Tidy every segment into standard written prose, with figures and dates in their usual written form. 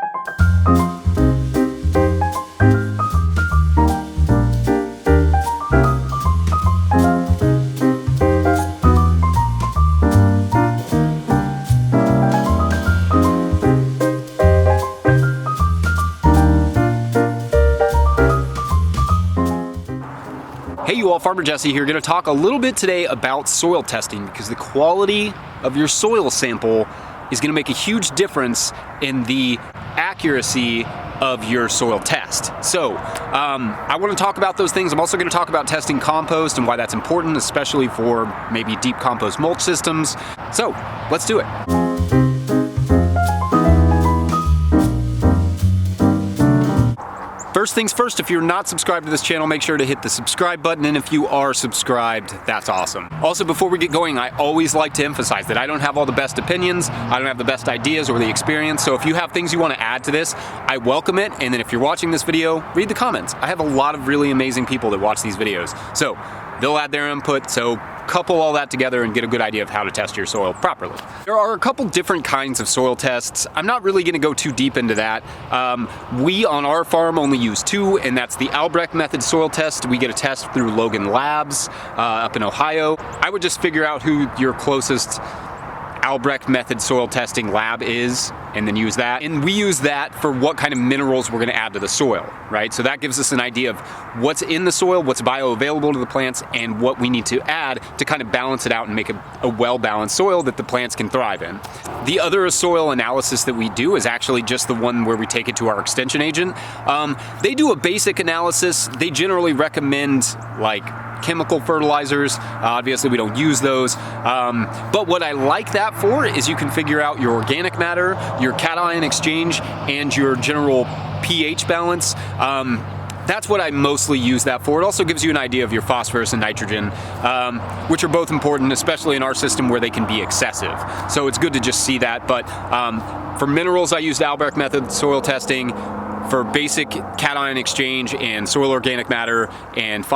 Hey you all, Farmer Jesse here, going to talk a little bit today about soil testing because the quality of your soil sample is going to make a huge difference in the accuracy of your soil test. So I want to talk about those things. I'm also going to talk about testing compost and why that's important, especially for maybe deep compost mulch systems. So let's do it. First things first, if you're not subscribed to this channel, make sure to hit the subscribe button, and if you are subscribed, that's awesome. Also, before we get going, I always like to emphasize that I don't have all the best opinions, I don't have the best ideas or the experience, so if you have things you want to add to this, I welcome it, and then if you're watching this video, read the comments. I have a lot of really amazing people that watch these videos, so they'll add their input, so couple all that together and get a good idea of how to test your soil properly. There are a couple different kinds of soil tests. I'm not really going to go too deep into that. We on our farm only use two, and that's the Albrecht method soil test. We get a test through Logan Labs up in Ohio. I would just figure out who your closest Albrecht method soil testing lab is and then use that. And we use that for what kind of minerals we're going to add to the soil, right? So that gives us an idea of what's in the soil, what's bioavailable to the plants, and what we need to add to kind of balance it out and make a well-balanced soil that the plants can thrive in. The other soil analysis that we do is actually just the one where we take it to our extension agent. They do a basic analysis. They generally recommend like chemical fertilizers. Obviously we don't use those, but what I like that for is you can figure out your organic matter, your cation exchange, and your general pH balance. That's what I mostly use that for. It also gives you an idea of your phosphorus and nitrogen, which are both important, especially in our system where they can be excessive. So it's good to just see that, but for minerals I used Albrecht method soil testing. For basic cation exchange and soil organic matter and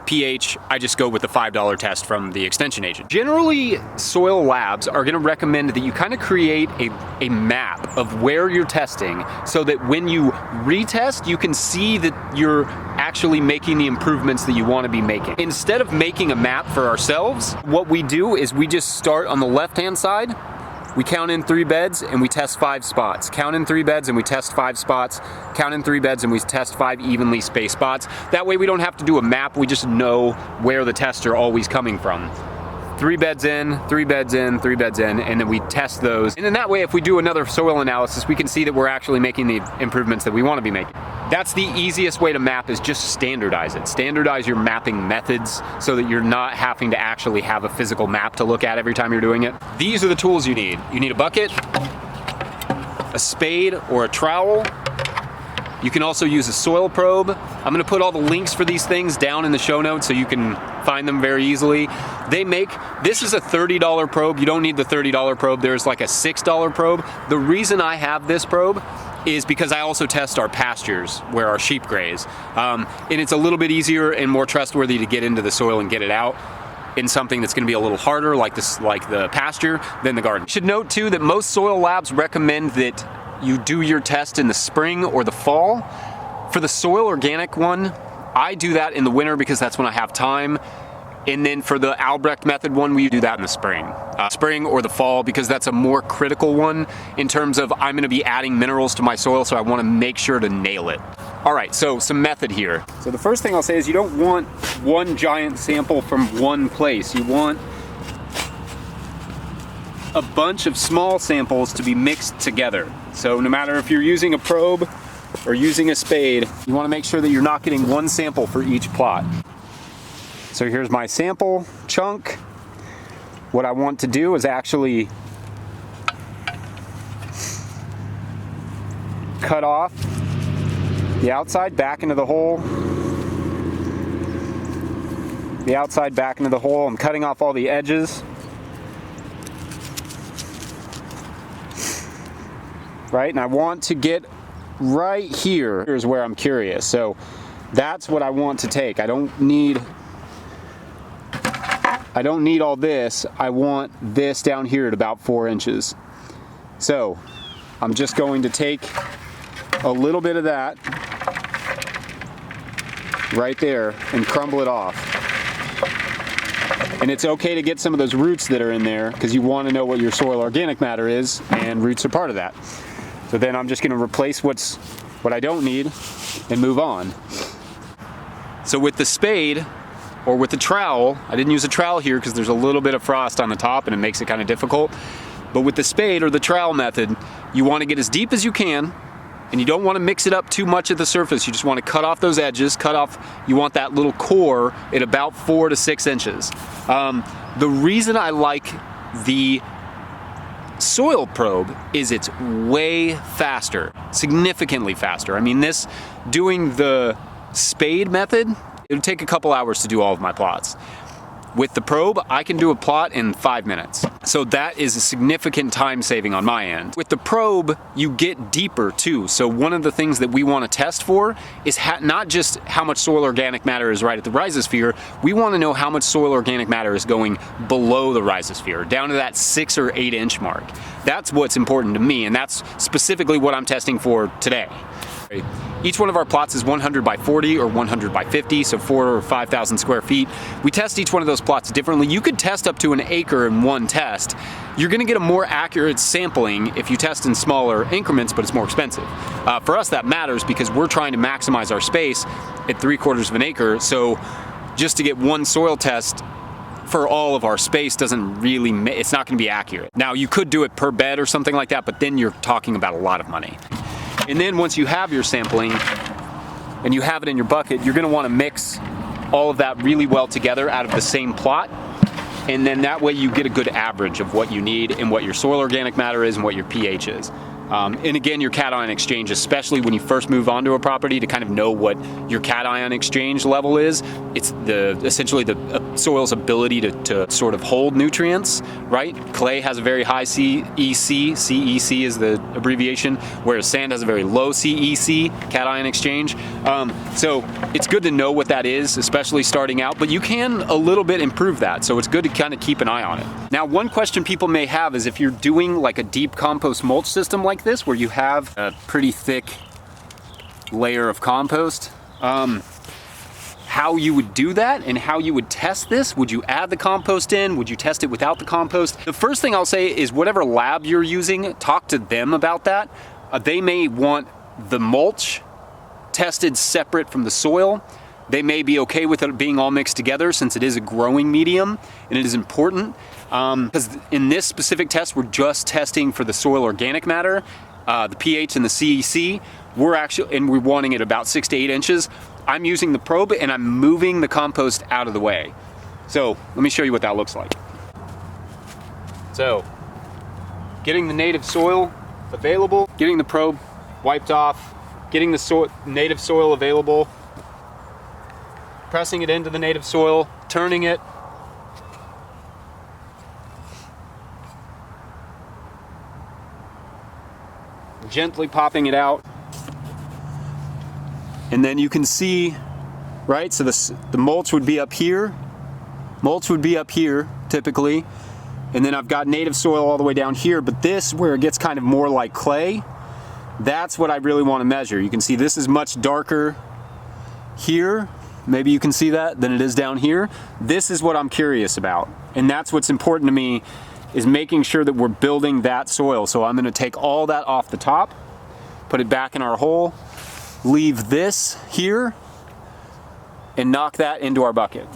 pH, I just go with the $5 test from the extension agent. Generally, soil labs are going to recommend that you kind of create a map of where you're testing so that when you retest, you can see that you're actually making the improvements that you want to be making. Instead of making a map for ourselves, what we do is we just start on the left-hand side. We count in 3 beds and we test 5 spots. Count in 3 beds and we test 5 spots. Count in 3 beds and we test 5 evenly spaced spots. That way we don't have to do a map, we just know where the tests are always coming from. 3 beds in, 3 beds in, 3 beds in, and then we test those. And then that way if we do another soil analysis, we can see that we're actually making the improvements that we want to be making. That's the easiest way to map, is just standardize it. Standardize your mapping methods so that you're not having to actually have a physical map to look at every time you're doing it. These are the tools you need. You need a bucket, a spade or a trowel. You can also use a soil probe. I'm gonna put all the links for these things down in the show notes so you can find them very easily. This is a $30 probe. You don't need the $30 probe. There's like a $6 probe. The reason I have this probe is because I also test our pastures where our sheep graze. And it's a little bit easier and more trustworthy to get into the soil and get it out in something that's gonna be a little harder like the pasture than the garden. You should note too that most soil labs recommend that you do your test in the spring or the fall. For the soil organic one, I do that in the winter because that's when I have time. And then for the Albrecht method one, we do that in the spring. Spring or the fall, because that's a more critical one in terms of I'm gonna be adding minerals to my soil, so I wanna make sure to nail it. All right, so some method here. So the first thing I'll say is you don't want one giant sample from one place. You want a bunch of small samples to be mixed together. So no matter if you're using a probe or using a spade, you wanna make sure that you're not getting one sample for each plot. So here's my sample chunk. What I want to do is actually cut off the outside back into the hole. The outside back into the hole. I'm cutting off all the edges. Right, and I want to get right here. Here's where I'm curious. So that's what I want to take. I don't need all this. I want this down here at about 4 inches. So I'm just going to take a little bit of that right there and crumble it off. And it's okay to get some of those roots that are in there because you want to know what your soil organic matter is, and roots are part of that. So then I'm just going to replace what I don't need and move on. So with the spade or with the trowel, I didn't use a trowel here because there's a little bit of frost on the top and it makes it kind of difficult. But with the spade or the trowel method, you want to get as deep as you can, and you don't want to mix it up too much at the surface. You just want to cut off those edges, you want that little core at about 4 to 6 inches. The reason I like the soil probe is it's way faster, significantly faster. I mean, doing the spade method, it would take a couple hours to do all of my plots. With the probe, I can do a plot in 5 minutes. So that is a significant time saving on my end. With the probe, you get deeper too. So one of the things that we want to test for is not just how much soil organic matter is right at the rhizosphere, we want to know how much soil organic matter is going below the rhizosphere, down to that 6 or 8 inch mark. That's what's important to me, and that's specifically what I'm testing for today. Each one of our plots is 100 by 40 or 100 by 50, so 4,000 or 5,000 square feet. We test each one of those plots differently. You could test up to an acre in one test. You're gonna get a more accurate sampling if you test in smaller increments, but it's more expensive. For us, that matters because we're trying to maximize our space at 3/4 of an acre, so just to get one soil test for all of our space doesn't really, it's not gonna be accurate. Now, you could do it per bed or something like that, but then you're talking about a lot of money. And then once you have your sampling and you have it in your bucket, you're gonna wanna mix all of that really well together out of the same plot. And then that way you get a good average of what you need and what your soil organic matter is and what your pH is. And again, your cation exchange, especially when you first move onto a property, to kind of know what your cation exchange level is. It's essentially the soil's ability to sort of hold nutrients, right? Clay has a very high CEC, CEC is the abbreviation, whereas sand has a very low CEC, cation exchange. So it's good to know what that is, especially starting out, but you can a little bit improve that. So it's good to kind of keep an eye on it. Now, one question people may have is if you're doing like a deep compost mulch system like this, where you have a pretty thick layer of compost, how you would do that and how you would test this. Would you add the compost in? Would you test it without the compost? The first thing I'll say is whatever lab you're using, talk to them about that. They may want the mulch tested separate from the soil. They may be okay with it being all mixed together since it is a growing medium and it is important. Because in this specific test, we're just testing for the soil organic matter, the pH and the CEC. We're wanting it about 6 to 8 inches. I'm using the probe and I'm moving the compost out of the way. So let me show you what that looks like. So getting the native soil available, getting the probe wiped off, getting the native soil available, pressing it into the native soil, turning it, gently popping it out, and then you can see, right, so the mulch would be up here, typically, and then I've got native soil all the way down here, but this, where it gets kind of more like clay, that's what I really want to measure. You can see this is much darker here, maybe you can see that, than it is down here. This is what I'm curious about, and that's what's important to me, is making sure that we're building that soil. So I'm gonna take all that off the top, put it back in our hole, leave this here, and knock that into our bucket.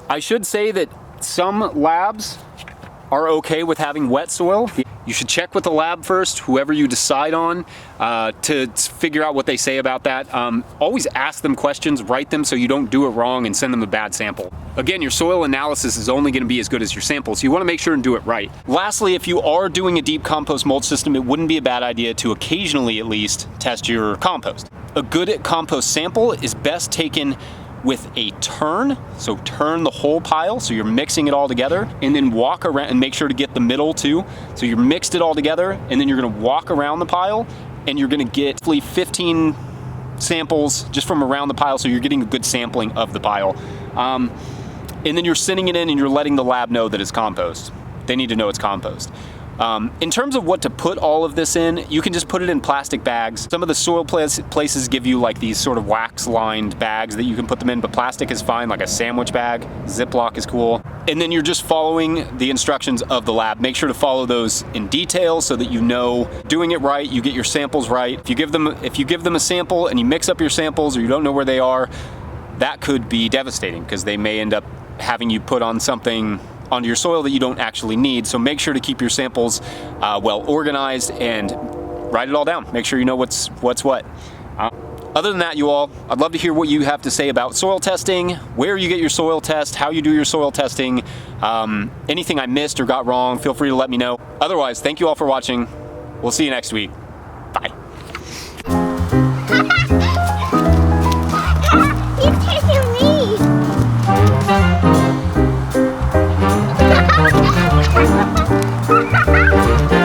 I should say that some labs are okay with having wet soil. You should check with the lab first, whoever you decide on, to figure out what they say about that. Always ask them questions, write them so you don't do it wrong and send them a bad sample. Again, your soil analysis is only gonna be as good as your sample, so you wanna make sure and do it right. Lastly, if you are doing a deep compost mulch system, it wouldn't be a bad idea to occasionally at least test your compost. A good compost sample is best taken with a turn, so turn the whole pile, so you're mixing it all together, and then walk around and make sure to get the middle too. So you're mixed it all together, and then you're gonna walk around the pile, and you're gonna get roughly 15 samples just from around the pile, so you're getting a good sampling of the pile. and then you're sending it in and you're letting the lab know that it's compost. They need to know it's compost. In terms of what to put all of this in, you can just put it in plastic bags. Some of the soil places give you like these sort of wax-lined bags that you can put them in, but plastic is fine, like a sandwich bag. Ziploc is cool. And then you're just following the instructions of the lab. Make sure to follow those in detail so that you know doing it right, you get your samples right. If you give them a sample and you mix up your samples or you don't know where they are, that could be devastating because they may end up having you put on something onto your soil that you don't actually need. So make sure to keep your samples well organized and write it all down. Make sure you know what's what. Other than that, you all, I'd love to hear what you have to say about soil testing, where you get your soil test, how you do your soil testing, anything I missed or got wrong, feel free to let me know. Otherwise, thank you all for watching. We'll see you next week. Bye. You're kissing me. Ha ha ha ha!